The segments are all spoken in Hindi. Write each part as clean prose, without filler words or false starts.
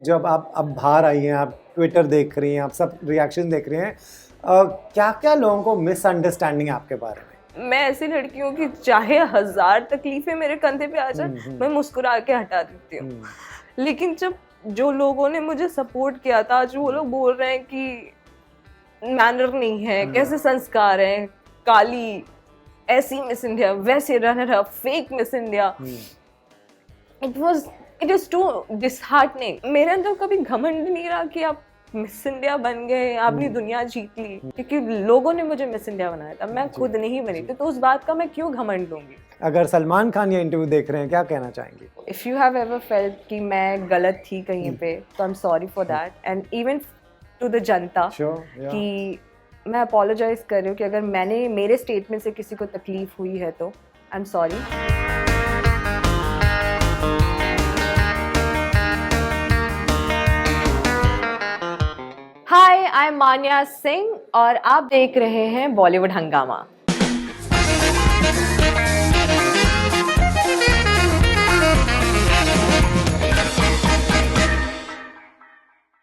जब आप अब बाहर आई हैं, आप ट्विटर देख रही हैं, आप सब रिएक्शन देख रहे हैं, क्या क्या लोगों को मिसअंडरस्टैंडिंग है आपके बारे में? मैं ऐसी लड़की हूँ कि चाहे 1000 तकलीफें मेरे कंधे पे आ जाए, मैं मुस्कुरा के हटा देती हूँ। लेकिन जब जो लोगों ने मुझे सपोर्ट किया था, आज वो लोग बोल रहे हैं कि मैनर नहीं है, कैसे संस्कार हैं, काली, ऐसी मिस इंडिया, वैसे runner up, fake Miss India, it is too disheartening. मेरे अंदर कभी घमंड नहीं रहा कि आप मिस इंडिया बन गए, आपने दुनिया जीत ली, क्योंकि लोगों ने मुझे मिस इंडिया बनाया था, मैं खुद नहीं बनी थी, तो उस बात का मैं क्यों घमंड लूंगी। अगर सलमान खान ये इंटरव्यू देख रहे हैं, क्या कहना चाहेंगे? If you have ever felt कि मैं गलत थी कहीं पे, तो I am sorry for that, and even to the जनता कि मैं अपोलोजाइज कर रही हूँ कि अगर मैंने मेरे स्टेटमेंट से किसी को तकलीफ हुई है तो I am sorry. Hi, I am Manya Singh और आप देख रहे हैं Bollywood Hungama.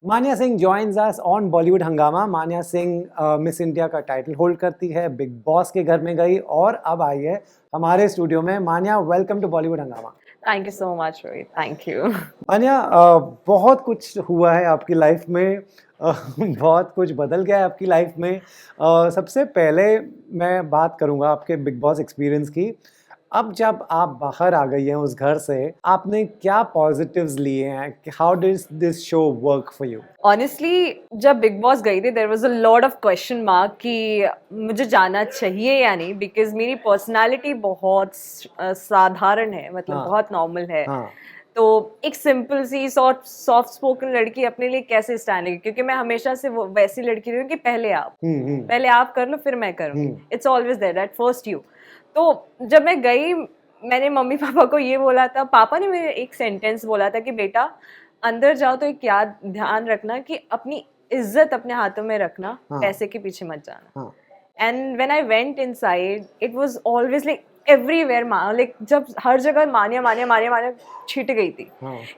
Manya Singh joins us on Bollywood Hungama. Manya Singh Miss India का टाइटल होल्ड करती है, बिग बॉस के घर में गई और अब आई है हमारे स्टूडियो में। मान्या, welcome to Bollywood Hungama. Thank you so much Rohit, thank you. Manya, बहुत कुछ हुआ है आपकी लाइफ में, बहुत कुछ बदल गया है आपकी लाइफ में। सबसे पहले मैं बात करूंगा आपके बिग बॉस एक्सपीरियंस की। अब जब आप बाहर आ गई हैं उस घर से, आपने क्या पॉजिटिव्स लिए हैं? How did this show work for you? Honestly जब बिग बॉस गई थी, there was a lot of question mark कि मुझे जाना चाहिए या नहीं, बिकॉज मेरी पर्सनालिटी बहुत साधारण है, मतलब बहुत नॉर्मल है। तो एक सिंपल सी सॉफ्ट स्पोकन लड़की अपने लिए कैसे स्टैंड लेगी, क्योंकि मैं हमेशा से वो वैसी लड़की रही हूँ कि पहले आप कर लो फिर मैं करूँगी। It's always there that first you. तो जब मैं गई, मैंने मम्मी पापा को ये बोला था, पापा ने मेरे एक सेंटेंस बोला था कि बेटा अंदर जाओ तो एक याद ध्यान रखना कि अपनी इज्जत अपने हाथों में रखना, पैसे के पीछे मत जाना। And when I went inside, it was always like everywhere, like जब हर जगह मान्या मान्या मान्या मान्या छिट गई थी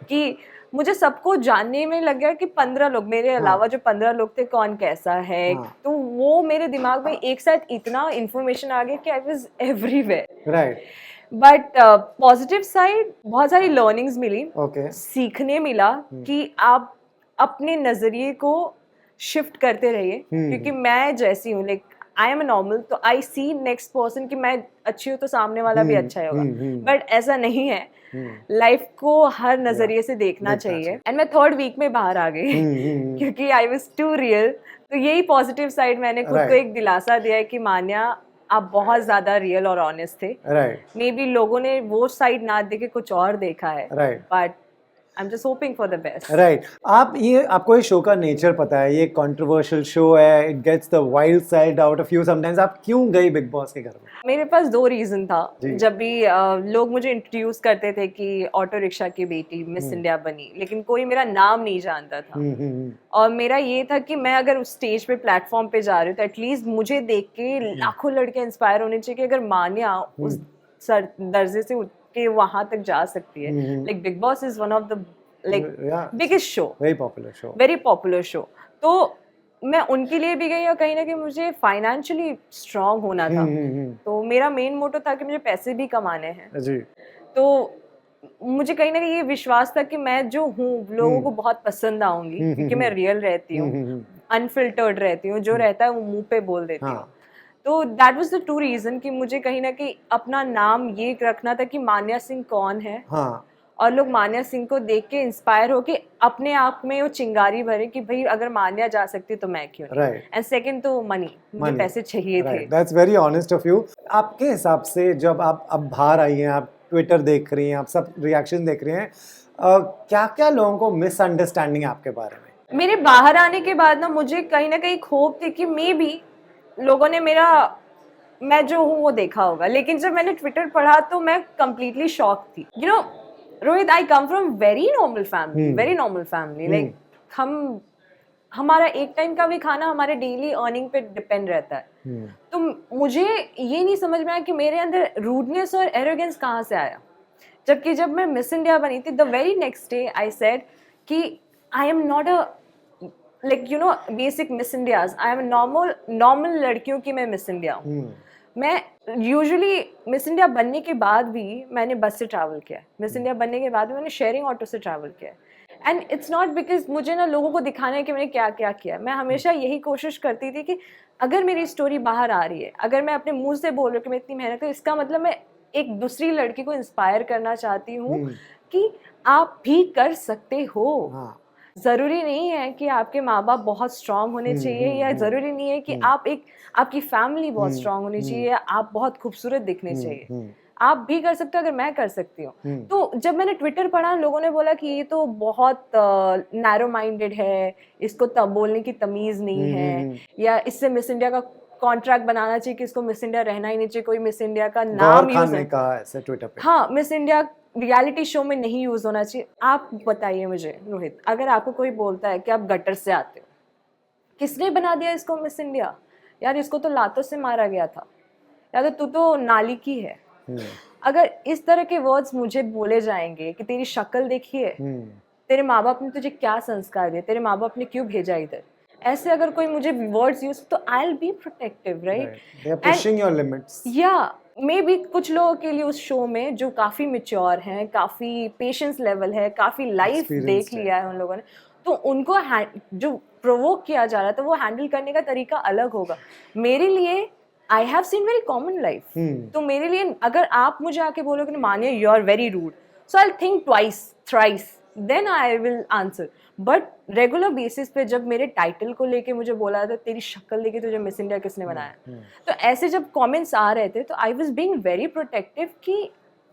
कि मुझे सबको जानने में लग गया कि 15 लोग मेरे अलावा जो 15 लोग थे, कौन कैसा है। तो वो मेरे दिमाग में एक साथ इतना इंफॉर्मेशन आ गया कि I was everywhere. Right. But positive side, बहुत सारी लर्निंग्स मिली, सीखने मिला कि आप अपने नजरिए को शिफ्ट करते रहिए, क्योंकि मैं जैसी हूँ, लाइक आई एम नॉर्मल, तो आई सी नेक्स्ट पर्सन कि मैं अच्छी हूँ तो सामने वाला भी अच्छा होगा, बट ऐसा नहीं है। लाइफ को हर नजरिए से देखना चाहिए। एंड मैं 3rd वीक में बाहर आ गई क्योंकि आई वाज टू रियल। तो यही पॉजिटिव साइड, मैंने खुद को एक दिलासा दिया है कि मान्या आप बहुत ज्यादा रियल और ऑनेस्ट थे। मे बी लोगों ने वो साइड ना देखे, कुछ और देखा है, but I am just hoping for the best. Right. आपको ये शो का नेचर पता है, ये कंट्रोवर्शियल शो है, it gets the wild side out of you sometimes. आप क्यों गई बिग बॉस के घर में? मेरे पास 2 रीजन था। जब भी लोग मुझे इंट्रोड्यूस करते थे कि ऑटो रिक्शा की बेटी मिस इंडिया बनी, लेकिन कोई मेरा नाम नहीं जानता था। और मेरा ये था कि मैं अगर उस स्टेज पे, प्लेटफॉर्म पे जा रही हूँ, तो एटलीस्ट मुझे देख के लाखों लड़के इंस्पायर होने चाहिए कि अगर मान्या उस दर्जे से के वहां तक जा सकती है। Like big boss is one of the biggest show, very popular show. तो मैं उनके लिए भी गई और कहीं ना कहीं मुझे फाइनेंशियली स्ट्रांग होना था। तो मेरा मेन मोटो था कि मुझे पैसे भी कमाने हैं जी। तो मुझे कहीं ना कहीं ये विश्वास था कि मैं जो हूँ लोगों को बहुत पसंद आऊंगी, क्योंकि मैं रियल रहती हूँ, अनफिल्टर्ड रहती हूँ, जो रहता है वो मुंह पे बोल देती हूँ। तो दैट वाज द 2 रीजन कि मुझे कहीं ना कहीं अपना नाम ये रखना था कि मान्या सिंह कौन है, और लोग मान्या सिंह को देख के इंस्पायर हो के अपने आप में वो चिंगारी भरे कि भाई अगर मान्या जा सकती तो मैं क्यों नहीं। एंड सेकंड तो मनी, मुझे पैसे चाहिए थे। That's very honest of you. आपके हिसाब से जब आप अब बाहर आई हैं, आप ट्विटर देख रही हैं, आप सब रिएक्शन देख रहे हैं, क्या क्या लोगों को मिसअंडरस्टैंडिंग है आपके बारे में? मेरे बाहर आने के बाद ना मुझे कहीं ना कहीं होप थी कि मे बी लोगों ने मैं जो हूँ वो देखा होगा, लेकिन जब मैंने ट्विटर पढ़ा तो मैं कंप्लीटली शॉक थी। You know Rohit, I come from very normal family, like हमारा एक टाइम का भी खाना हमारे डेली अर्निंग पे डिपेंड रहता है। तो मुझे ये नहीं समझ में आया कि मेरे अंदर रूडनेस और एरोगेंस कहाँ से आया। जबकि जब मैं मिस इंडिया बनी थी, the very next day I said कि I am not a like you know basic Miss India's. I am normal लड़कियों की मैं Miss India हूँ. मैं यूजुअली मिस इंडिया बनने के बाद भी मैंने बस से ट्रैवल किया है. मिस इंडिया बनने के बाद भी मैंने शेयरिंग ऑटो से ट्रैवल किया है. एंड इट्स नॉट बिकॉज मुझे ना लोगों को दिखाना है कि मैंने क्या क्या किया. मैं हमेशा यही कोशिश करती थी कि अगर मेरी स्टोरी बाहर आ रही है, अगर मैं अपने मुंह से बोल रही हूँ कि मैं इतनी मेहनत करूँ, इसका मतलब मैं एक दूसरी लड़की को इंस्पायर करना चाहती हूँ कि आप भी कर सकते हो. जरूरी नहीं है कि आपके माँ बाप बहुत स्ट्रांग होने चाहिए, या जरूरी नहीं है कि आपकी फैमिली बहुत स्ट्रांग होनी चाहिए, या आप बहुत खूबसूरत दिखने चाहिए. आप भी कर सकते हो अगर मैं कर सकती हूँ. तो जब मैंने ट्विटर पढ़ा, लोगों ने बोला कि ये तो बहुत नैरो माइंडेड है, इसको तब बोलने की तमीज नहीं है, या इससे मिस इंडिया का कॉन्ट्रैक्ट बनाना चाहिए कि इसको मिस इंडिया रहना ही नहीं चाहिए, कोई मिस इंडिया का नाम यूज है. ऐसे ट्विटर पे. हाँ, मिस इंडिया रियलिटी शो में नहीं यूज होना चाहिए. आप बताइए मुझे रोहित, अगर आपको कोई बोलता है कि आप गटर से आते हो, किसने बना दिया इसको मिस इंडिया? यार इसको तो लातों से मारा गया था, या तो तू तो नाली की है. अगर इस तरह के वर्ड्स मुझे बोले जाएंगे कि तेरी शक्ल देखिए, तेरे माँ बाप ने तुझे क्या संस्कार दिए, तेरे माँ बाप ने क्यों भेजा इधर, ऐसे अगर कोई मुझे वर्ड्स यूज, तो I will be protective, right? They are pushing your limits. या मे बी कुछ लोगों के लिए उस शो में जो काफी मैच्योर हैं, काफी पेशेंस लेवल है, काफी लाइफ देख लिया है उन लोगों ने, तो उनको जो प्रोवोक किया जा रहा था वो हैंडल करने का तरीका अलग होगा. मेरे लिए I have seen very common life. तो मेरे लिए अगर आप मुझे आके बोलोगे कि मानिए you are very rude, so I will think twice thrice, then I will answer. But regular basis पे जब मेरे टाइटल को लेके मुझे बोला था तेरी शक्ल देके तुझे मिस इंडिया किसने बनाया, तो ऐसे जब कमेंट्स आ रहे थे तो I was being very protective कि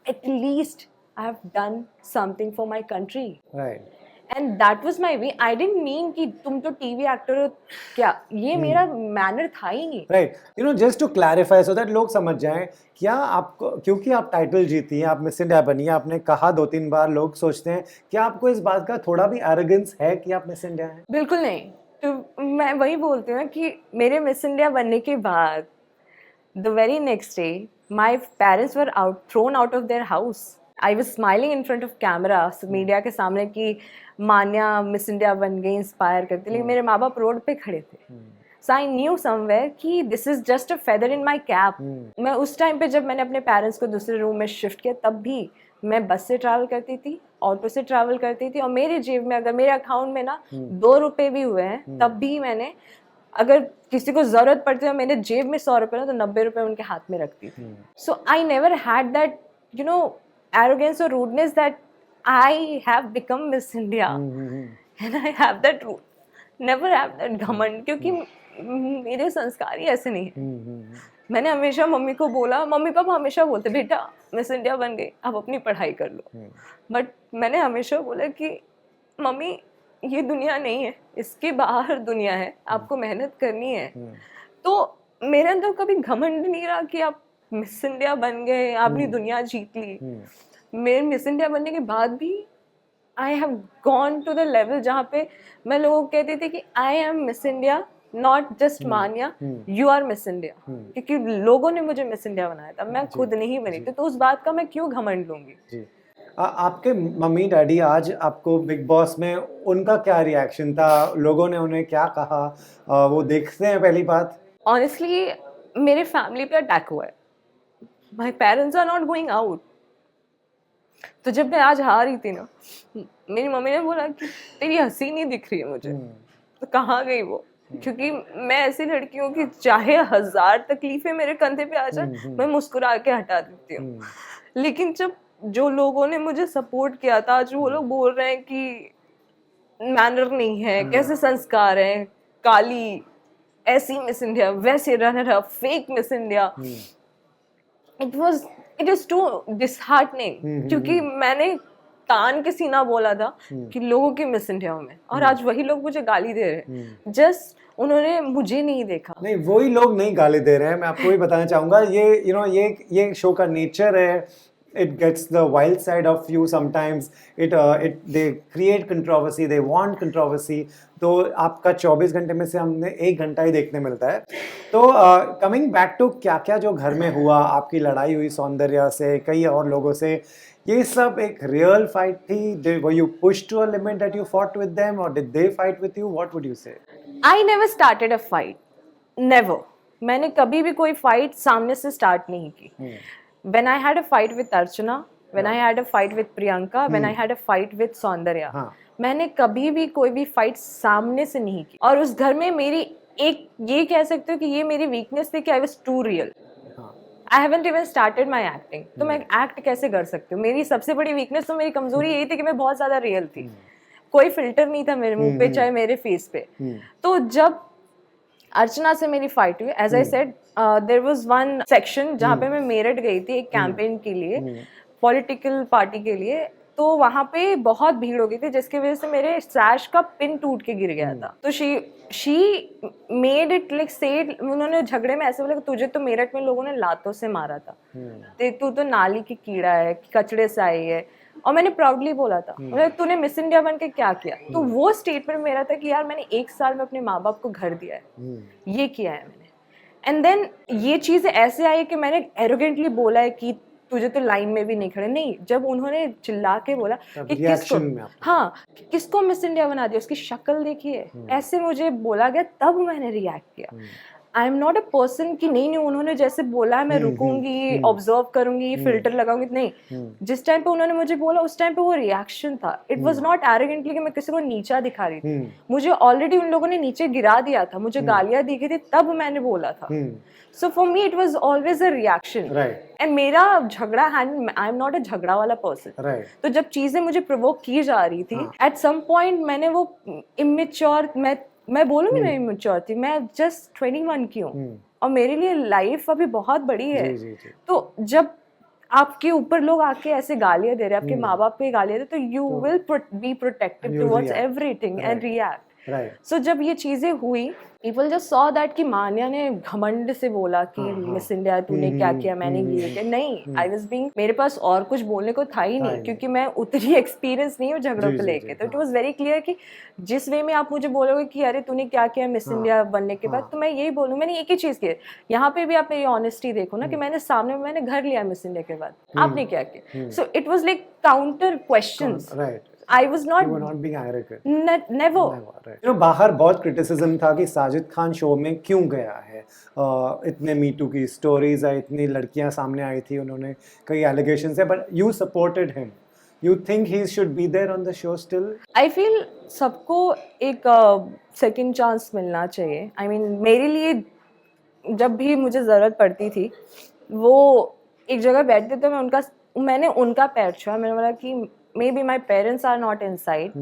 at least I have done something for my country. Right. And that was my way. I didn't mean कि तुम तो टीवी एक्टर हो क्या, ये मेरा मैनर था ही नहीं. Right. You know, just to clarify so that लोग समझ जाएं, क्या आपको, क्योंकि आप टाइटल जीती हैं, आप मिस इंडिया बनी, आपने कहा 2-3 बार, लोग सोचते हैं क्या आपको इस बात का थोड़ा भी एरोगेंस है कि आप मिस इंडिया हैं? बिल्कुल नहीं. तो मैं वही बोलती हूँ कि मेरे मिस इंडिया बनने के बाद the very next day my parents were thrown out of their house. I was smiling in front of camera, media के सामने, कि मान्या मिस इंडिया बन गई, इंस्पायर करती, लेकिन मेरे माँ बाप रोड पे खड़े थे. सो आई न्यू समवेयर कि this is just a feather in my cap. मैं उस टाइम पे जब मैंने अपने पेरेंट्स को दूसरे रूम में शिफ्ट किया, तब भी मैं बस से ट्रैवल करती थी, ऑटो से ट्रैवल करती थी, और मेरे जेब में, अगर मेरे अकाउंट में ना 2 रुपए भी हुए हैं, तब भी मैंने, अगर किसी को जरूरत पड़ती है मेरे जेब में 100 रुपए ना, तो 90 रुपए उनके हाथ में रखती थी. So I never had that you know arrogance or rudeness that I have become Miss India. And I have that never have that घमंड, क्योंकि मेरे संस्कार ही ऐसे नहीं है. मैंने हमेशा मम्मी को बोला, मम्मी पापा हमेशा बोलते बेटा मिस इंडिया बन गई, आप अपनी पढ़ाई कर लो. बट मैंने हमेशा बोला कि मम्मी ये दुनिया नहीं है, इसके बाहर दुनिया है, आपको मेहनत करनी है. तो मेरे अंदर कभी घमंड नहीं रहा कि आप मिस इंडिया बन गए, आपने दुनिया जीत ली. मेरे मिस इंडिया बनने के बाद भी I have gone to the level जहाँ पे मैं लोगों को कहती थी कि I am Miss India, not just Manya, you are Miss India. क्योंकि लोगों ने मुझे मिस इंडिया बनाया था, मैं खुद नहीं बनी थी. तो उस बात का मैं क्यों घमंड लूंगी. आपके मम्मी डैडी आज आपको बिग बॉस में, उनका क्या रिएक्शन था, लोगों ने उन्हें क्या कहा, वो देखते हैं पहली बात? ऑनेस्टली मेरे फैमिली पे अटैक हुआ है. My parents are not going out. तो जब मैं आज हार रही थी ना, मेरी मम्मी ने बोला कि तेरी हंसी नहीं दिख रही है मुझे. तो कहाँ गई वो? क्योंकि मैं ऐसी लड़की हूँ कि चाहे 1000 तकलीफें मेरे कंधे पे आ जाए, मैं मुस्कुरा के हटा देती हूँ. लेकिन जब जो लोगों ने मुझे सपोर्ट किया था, आज वो लोग बोल रहे हैं कि मैनर नहीं है, कैसे संस्कार है, काली, ऐसी मिस इंडिया, वैसे runner up, fake Miss India. It is too disheartening. क्योंकि मैंने तान के सीना बोला था कि लोगों की मिस इंडिया में, और आज वही लोग मुझे गाली दे रहे हैं. जस्ट उन्होंने मुझे नहीं देखा. नहीं, वही लोग नहीं गाली दे रहे हैं. मैं आपको भी बताना चाहूंगा, ये शो का नेचर है. It gets the wild side of you sometimes. They create controversy. They want controversy. तो आपका 24 घंटे में से हमने 1 घंटा ही देखने मिलता है. तो कमिंग बैक टू क्या क्या जो घर में हुआ, आपकी लड़ाई हुई सौंदर्या से, कई और लोगों से, ये सब एक रियल फाइट थी? Were you pushed to a limit that you fought with them, or did they fight with you? What would you say? I never started a fight. Never. मैंने कभी भी कोई फाइट सामने से स्टार्ट नहीं की. When I had a fight with Archana, when I had a fight with Priyanka, when I had a fight with Saundarya, मैंने कभी भी कोई भी फाइट सामने से नहीं की. और उस घर में मेरी एक ये कह सकते हो कि ये मेरी वीकनेस थी कि I was too real. I haven't even started my acting. तो मैं एक्ट कैसे कर सकती हूँ? मेरी सबसे बड़ी वीकनेस तो मेरी कमजोरी यही थी कि मैं बहुत ज्यादा रियल थी. कोई फिल्टर नहीं था मेरे मुंह पे चाहे मेरे फेस पे. तो जब अर्चना से मेरी फाइट हुई, as I said, there was one section जहाँ पे मैं मेरठ गई थी एक कैंपेन के लिए, पॉलिटिकल पार्टी के लिए. तो वहाँ पे बहुत भीड़ हो गई थी जिसकी वजह से मेरे सैश का पिन टूट के गिर गया था. तो she made it like said, उन्होंने झगड़े में ऐसे बोला कि तुझे तो मेरठ में लोगों ने लातों से मारा था, तू तो नाली की कीड़ा है, कचड़े से आई है. और मैंने प्राउडली बोला था, तूने मिस इंडिया बन के क्या किया? तो वो स्टेटमेंट मेरा था कि यार मैंने 1 साल में अपने माँ बाप को घर दिया है, ये किया है मैंने. एंड देन ये चीज़ ऐसे आई कि मैंने एरोगेंटली बोला है कि तुझे तो लाइन में भी नहीं खड़े. नहीं, जब उन्होंने चिल्ला के बोला कि किसको मिस इंडिया बना दिया, उसकी शक्ल देखिए, ऐसे मुझे बोला गया, तब मैंने रिएक्ट किया. आई एम नॉट अ पर्सन कि नहीं उन्होंने जैसे बोला है मैं रुकूंगी, ऑब्जर्व करूंगी, फिल्टर लगाऊंगी. नहीं, जिस टाइम पे उन्होंने मुझे बोला उस टाइम पे वो रिएक्शन था. इट वाज नॉट एरोगेंटली कि मैं किसी को नीचा दिखा रही थी. मुझे ऑलरेडी उन लोगों ने नीचे गिरा दिया था, मुझे गालियां दी गई थी, तब मैंने बोला था. So for me it was always a reaction. And मेरा झगड़ा, आई एम नॉट अ झगड़ा वाला पर्सन. तो जब चीजें मुझे प्रोवोक की जा रही थी, एट सम पॉइंट मैंने वो इमेच्योर, मैं बोलूंगी मैं इमेच्योर थी, मैं जस्ट 21 की हूँ और मेरे लिए लाइफ अभी बहुत बड़ी है. तो जब आपके ऊपर लोग आके ऐसे गालियां दे रहे हैं, आपके माँ बाप पे गालियां दे, तो you will be protective towards everything and react. So जब ये चीजें हुई, पीपल जस्ट सॉ दैट कि मान्या ने घमंड से बोला कि मिस इंडिया तूने क्या किया, मैंने ये किया. नहीं, आई वाज बीइंग, मेरे पास और कुछ बोलने को था ही नहीं, क्योंकि मैं उतनी एक्सपीरियंस नहीं हूँ झगड़ों को लेके. तो इट वाज वेरी क्लियर कि जिस वे में आप मुझे बोलोगे कि अरे तूने क्या किया मिस इंडिया बनने के बाद, तो मैं यही बोलूँ, मैंने एक ही चीज की. यहाँ पे भी आप मेरी ऑनेस्टी देखो ना कि मैंने सामने मैंने घर लिया मिस इंडिया के बाद, आपने क्या किया. So it was like counter questions. I was not. You were not being arrogant. Never. Right. You know, बाहर बहुत क्रिटिसिज्म था कि साजिद खान शो में क्यों गया है. इतने मीटू की स्टोरीज है, इतनी लड़कियां सामने आई थी, उन्होंने कई एलिगेशंस है, but you supported him. You think he should be there on the show still? I feel सबको एक सेकंड चांस मिलना चाहिए. I mean, मेरे लिए जब भी मुझे ज़रूरत पड़ती थी, वो एक जगह बैठते थे, मैंने उनका पैर छुआ. मैंने बोला कि maybe my parents are not inside.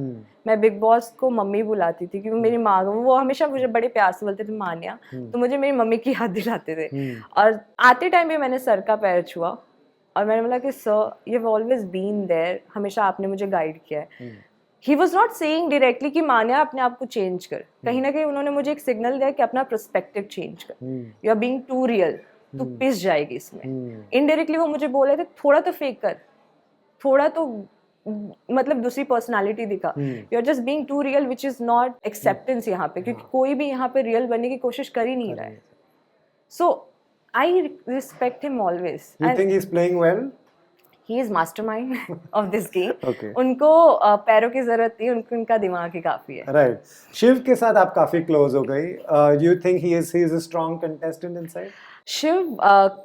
मैं बिग बॉस को मम्मी बुलाती थी क्योंकि मेरी माँ, वो हमेशा मुझे बड़े प्यार से बोलते थे मान्या, तो मुझे मेरी मम्मी की याद दिलाते थे. और आते टाइम भी मैंने सर का पैर छुआ और मैंने बोला कि sir, you have always been there, हमेशा आपने मुझे गाइड किया है. He was not saying directly कि मान्या अपने आप को चेंज कर. कहीं ना कहीं उन्होंने मुझे एक सिग्नल दिया कि अपना पर्सपेक्टिव चेंज कर, you are being too real, तू पिस जाएगी इसमें. इनडायरेक्टली वो मुझे बोले थे थोड़ा तो फेक कर, थोड़ा तो मतलब दूसरी पर्सनालिटी दिखा. You are just being too real, which is not acceptance यहाँ पे, क्योंकि कोई भी यहाँ पे रियल बनने की कोशिश कर ही नहीं रहा है. So I respect him always. You think he's playing well? He is mastermind of this game. Okay. उनको पैरों की जरूरत नहीं, उनको उनका दिमाग ही काफी है. Right. शिव के साथ आप काफी क्लोज हो गई. Do you think he is a strong contestant inside? Shiv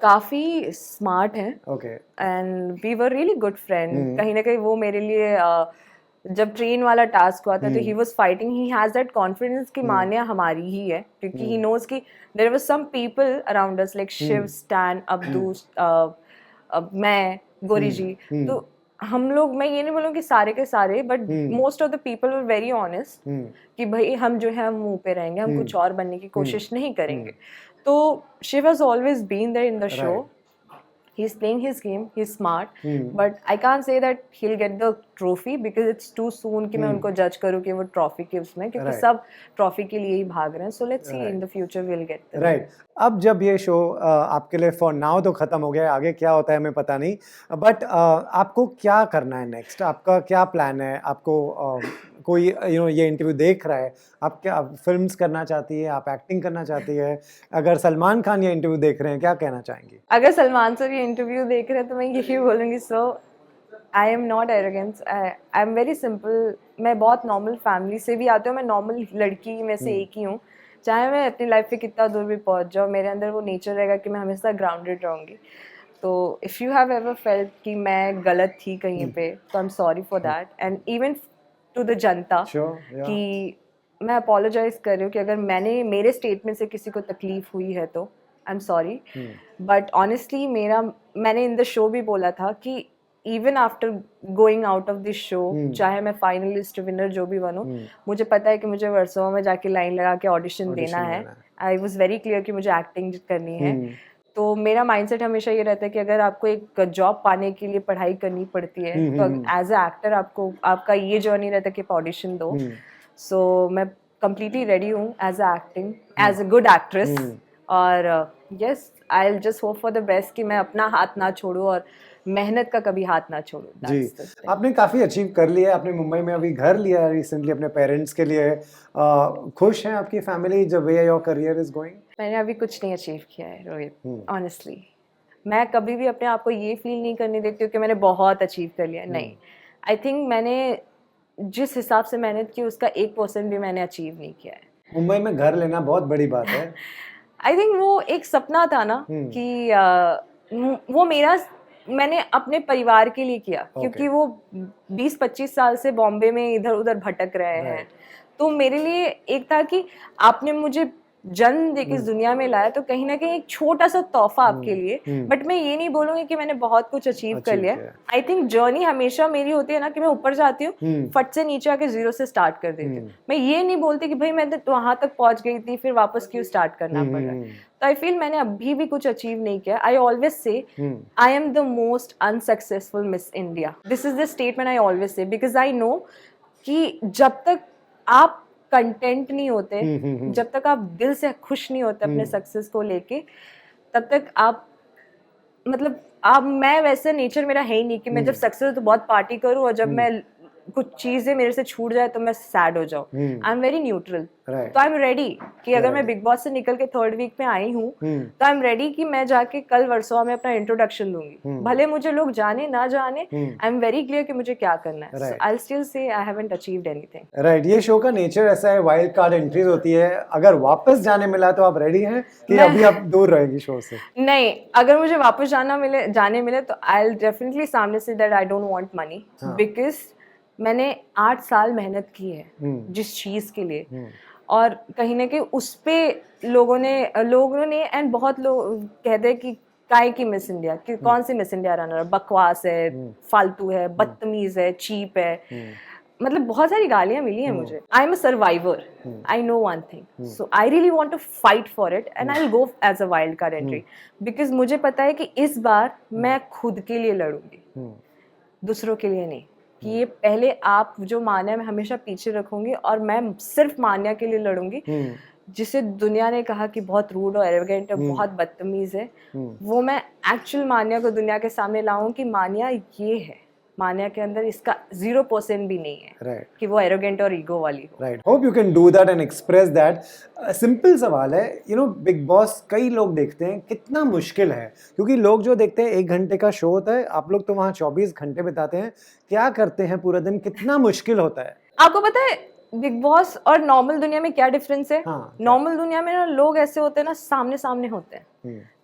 काफी स्मार्ट है. Okay. And we were really good friend. कहीं ना कहीं वो मेरे लिए जब ट्रेन वाला टास्क हुआ था तो he was fighting, he has that confidence कि मान्या हमारी ही है, क्योंकि ही नोज कि there was some people around us like Shiv, Stan, Abdu, मैं, गोरी जी. तो हम लोग, मैं ये नहीं बोलूँ कि सारे के सारे, but most of the people were very honest कि भाई हम जो है हम मुंह पे रहेंगे, हम कुछ और बनने की कोशिश नहीं करेंगे. तो Shiv has always been there in the show. He's playing his game, he's smart, but I can't say that he'll get the trophy because it's too soon कि मैं उनको जज करूँ कि वो ट्रॉफी के उसमें, क्योंकि सब ट्रॉफी के लिए ही भाग रहे हैं. So let's see in the future we'll get there. Right. अब जब ये शो आपके लिए फॉर नाउ तो खत्म हो गया है, आगे क्या होता है हमें पता नहीं, बट आपको क्या करना है नेक्स्ट? आपका क्या प्लान है? आपको कोई ये इंटरव्यू देख रहा है, आप क्या फिल्म्स करना चाहती है, आप एक्टिंग करना चाहती है? अगर सलमान खान ये इंटरव्यू देख रहे हैं, क्या कहना चाहेंगी? अगर सलमान सर ये इंटरव्यू देख रहे हैं तो मैं यही बोलूँगी, so I am not arrogance, I am very simple. मैं बहुत नॉर्मल फैमिली से भी आती हूँ, मैं नॉर्मल लड़की में से एक ही हूँ। चाहे मैं अपनी लाइफ पे कितना दूर भी पहुँच जाऊँ, मेरे अंदर वो नेचर रहेगा कि मैं हमेशा ग्राउंडेड रहूँगी। तो if you have ever felt कि मैं गलत थी कहीं पे, तो I am sorry for that, and even to the जनता कि मैं अपोलोजाइज कर रही हूँ कि अगर मैंने मेरे स्टेटमेंट से किसी को तकलीफ हुई है तो I am sorry. But honestly मैंने इन द शो भी बोला था कि even after going out of this show, चाहे मैं फाइनलिस्ट विनर जो भी बनूं, मुझे पता है कि मुझे वर्सोवा में जाके लाइन लगा के ऑडिशन देना है। आई वॉज वेरी क्लियर कि मुझे एक्टिंग करनी है। तो मेरा माइंडसेट हमेशा ये रहता है कि अगर आपको एक जॉब पाने के लिए पढ़ाई करनी पड़ती है तो एज अ एक्टर आपको आपका ये जर्नी रहता है कि ऑडिशन दो। सो मैं completely ready हूँ as a acting, as a good actress। और yes, I'll just hope for the best कि मैं अपना हाथ ना छोड़ूँ और मेहनत का कभी हाथ ना छोड़ूँ। जी, आपने काफ़ी अचीव कर लिया है। आपने मुंबई में अभी घर लिया है रिसेंटली अपने पेरेंट्स के लिए। खुश हैं आपकी फैमिली जब way your career is going? मैंने अभी कुछ नहीं अचीव किया है रोहित, ऑनेस्टली। मैं कभी भी अपने आप को ये फील नहीं करने देती हूँ कि मैंने बहुत अचीव कर लिया। नहीं, आई थिंक मैंने जिस हिसाब से मेहनत की उसका 1% भी मैंने अचीव नहीं किया है। मुंबई में घर लेना बहुत बड़ी बात है। आई थिंक वो एक सपना था ना कि वो मैंने अपने परिवार के लिए किया, क्योंकि वो 20-25 साल से बॉम्बे में इधर उधर भटक रहे हैं। तो मेरे लिए एक था कि आपने मुझे जन्म देके इस दुनिया में लाया, तो कहीं ना कहीं एक छोटा सा तोहफा आपके लिए। बट मैं ये नहीं बोलूंगी कि मैंने बहुत कुछ अचीव कर लिया। आई थिंक जर्नी हमेशा मेरी होती है ना कि मैं ऊपर जाती हूँ, फट से नीचे आके 0 से स्टार्ट कर देती हूँ। मैं ये नहीं बोलती कि भाई मैं तो वहां तक पहुंच गई थी फिर वापस क्यों स्टार्ट करना पड़ रहा है। तो आई फील मैंने अभी भी कुछ अचीव नहीं किया। I always say I am the most unsuccessful miss India. This is the statement I always say, because I know कि जब तक आप कंटेंट नहीं होते, जब तक आप दिल से खुश नहीं होते अपने सक्सेस को लेके, तब तक आप मैं वैसे नेचर मेरा है ही नहीं कि मैं जब सक्सेस तो बहुत पार्टी करूं और जब मैं कुछ चीजें मेरे से छूट जाए तो मैं सैड हो जाऊं। आई एम वेरी न्यूट्रल। तो आई एम रेडी कि अगर मैं बिग बॉस से निकल के 3rd वीक में आई हूँ तो आई एम रेडी कि मैं जाके कल वर्सोवा में अपना इंट्रोडक्शन दूंगी। भले मुझे लोग जाने ना जाने, आई एम वेरी क्लियर कि मुझे क्या करना है। So I will still say I haven't achieved anything. Right, ये शो का नेचर ऐसा है, वाइल्ड कार्ड एंट्रीज होती है। अगर वापस जाने मिला तो आप रेडी हैं कि अभी आप दूर रहेंगी शो से? नहीं, अगर मुझे वापस जाने मिले तो आई विल डेफिनेटली सामने say that I don't want money, because मैंने 8 साल मेहनत की है जिस चीज के लिए, और कहीं ना कहीं उस पे लोगों ने एंड बहुत लोग कहते हैं कि काय की मिस इंडिया, कि कौन सी मिस इंडिया रनर, बकवास है, फालतू है, बदतमीज है, चीप है, मतलब बहुत सारी गालियां मिली हैं मुझे। I am a survivor, I know one thing, so I really want to fight for it and I will go as a wild card entry, because मुझे पता है कि इस बार मैं खुद के लिए लड़ूंगी, दूसरों के लिए नहीं। कि ये पहले आप जो मान्या मैं हमेशा पीछे रखूंगी और मैं सिर्फ मान्या के लिए लड़ूंगी, जिसे दुनिया ने कहा कि बहुत रूड और एरोगेंट है, बहुत बदतमीज है, वो मैं एक्चुअल मान्या को दुनिया के सामने लाऊं कि मान्या ये है, मान्या के अंदर इसका 0% भी नहीं है कि वो एरोगेंट और ईगो वाली हो। Right, hope you can do that and express that. Simple सवाल है, यू नो बिग बॉस कई लोग देखते हैं, कितना मुश्किल है? क्योंकि लोग जो देखते हैं 1 घंटे का शो होता है, आप लोग तो वहाँ 24 घंटे बिताते हैं, क्या करते हैं पूरा दिन, कितना मुश्किल होता है? आपको पता है बिग बॉस और नॉर्मल दुनिया में क्या डिफरेंस है? नॉर्मल दुनिया में ना लोग ऐसे होते हैं ना, सामने सामने होते हैं।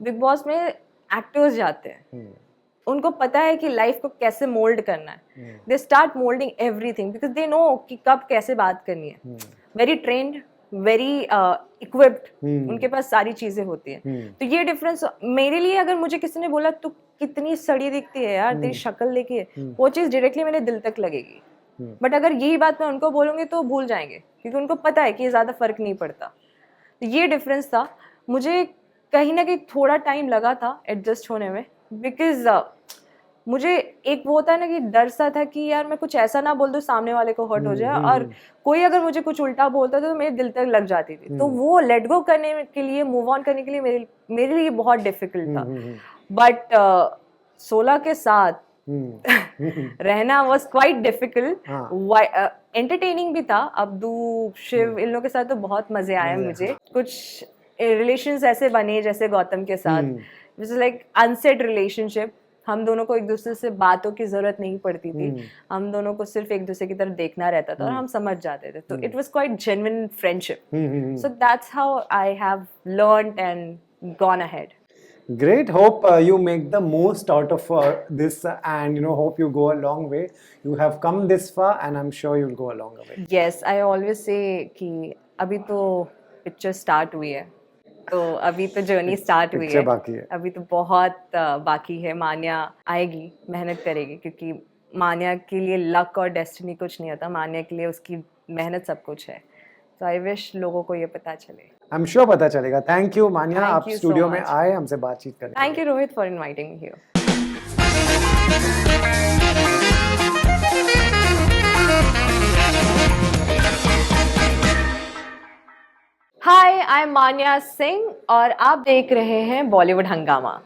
बिग बॉस में एक्टर्स जाते हैं, उनको पता है कि लाइफ को कैसे मोल्ड करना है। They start moulding everything because they know कि कब कैसे बात करनी है। वेरी ट्रेन्ड, वेरी इक्विप्ड, उनके पास सारी चीजें होती हैं। तो ये डिफरेंस मेरे लिए, अगर मुझे किसी ने बोला तू कितनी सड़ी दिखती है यार, तेरी शक्ल देखिए, वो चीज डायरेक्टली मेरे दिल तक लगेगी। बट अगर यही बात मैं उनको बोलूंगी तो भूल जाएंगे, क्योंकि उनको पता है कि ये ज्यादा फर्क नहीं पड़ता। तो ये डिफरेंस था। मुझे कहीं ना कहीं थोड़ा टाइम लगा था एडजस्ट होने में, बिकॉज मुझे एक वो होता है ना कि डर सा था कि यार मैं कुछ ऐसा ना बोल दूं सामने वाले को हर्ट हो जाए, और कोई अगर मुझे कुछ उल्टा बोलता तो मेरे दिल तक लग जाती थी। तो वो लेट गो करने के लिए, मूव ऑन करने के लिए मेरे लिए बहुत डिफिकल्ट था। बट 16 के साथ रहना वॉज क्वाइट डिफिकल्ट। एंटरटेनिंग भी था। अब्दू, शिव, इन लोगों के साथ तो बहुत मजे आए मुझे। कुछ रिलेशंस ऐसे बने जैसे गौतम के साथ, which is like unsaid relationship, हम दोनों को एक दूसरे से बातों की जरूरत नहीं पड़ती थी, हम दोनों को सिर्फ एक दूसरे की तरफ देखना रहता था और हम समझ जाते थे, तो it was quite genuine friendship. So that's how I have learned and gone ahead. Great. Hope you make the most out of this, and hope you go a long way. You have come this far, and I'm sure you'll go a long way. Yes, I always say कि अभी तो पिक्चर स्टार्ट हुई है, तो अभी तो जर्नी स्टार्ट हुई है, बाकी है, अभी तो बहुत बाकी है. मान्या आएगी, मेहनत करेगी, क्योंकि मान्या के लिए लक और डेस्टिनी कुछ नहीं होता, मान्या के लिए उसकी मेहनत सब कुछ है. तो आई विश लोगों को ये पता चले. आई एम श्योर पता चलेगा. थैंक यू मान्या, Thank आप you so स्टूडियो में much. आए हमसे बातचीत करने. Thank you Rohit for inviting me here. Hi, I am Manya Singh और आप देख रहे हैं बॉलीवुड हंगामा.